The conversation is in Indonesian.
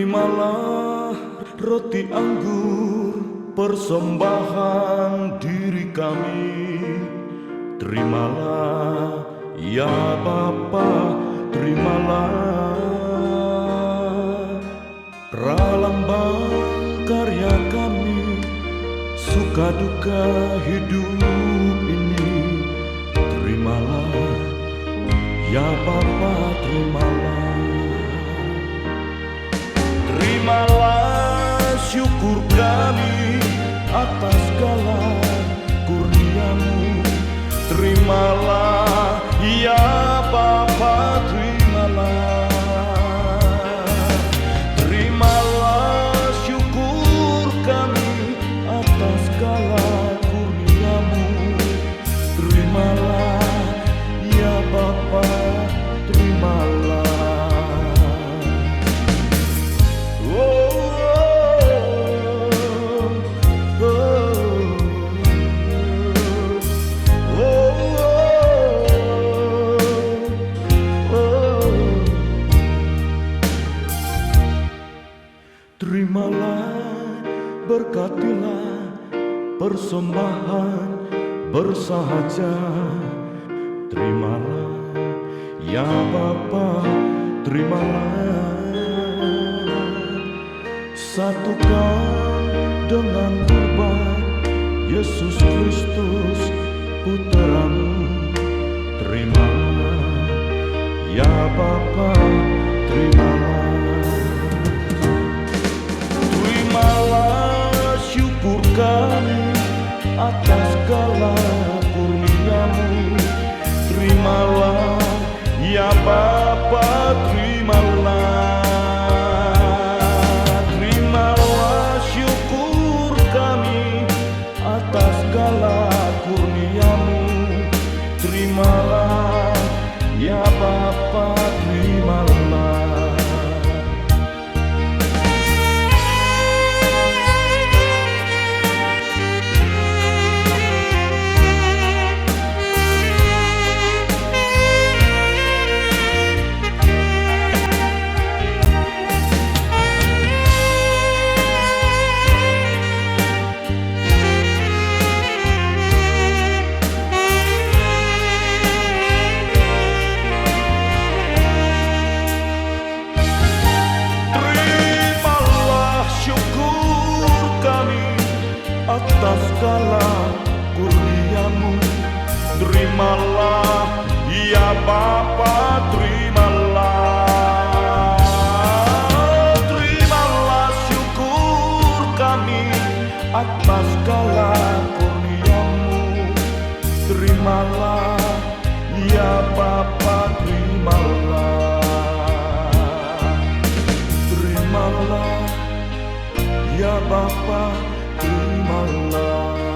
Terimalah roti anggur persembahan diri kami. Terimalah ya Bapa, terimalah pralambang karya kami, suka duka hidup ini. Terimalah ya Bapa, terimalah. Terimalah syukur kami atas segala kurnia-Mu. Terimalah ya Bapa, terimalah. Terimalah syukur kami atas segala kurnia-Mu. Terimalah ya Bapa, terimalah. Terimalah, berkatilah persembahan bersahaja. Terimalah ya Bapa, terimalah. Satukan dengan kurban Yesus Kristus Putra-Mu. Terimalah ya Bapa, terimalah. Terimalah syukur kami atas segala kurnia-Mu. Terimalah ya Bapa, terimalah. Terimalah syukur kami atas segala kurnia-Mu. Terimalah ya Bapa, terimalah. Atas segala kurnia-Mu. Terimalah ya Bapa, terimalah. Terimalah syukur kami atas segala kurnia-Mu. Terimalah ya Bapa, terimalah. Terimalah ya Bapa, terimalah.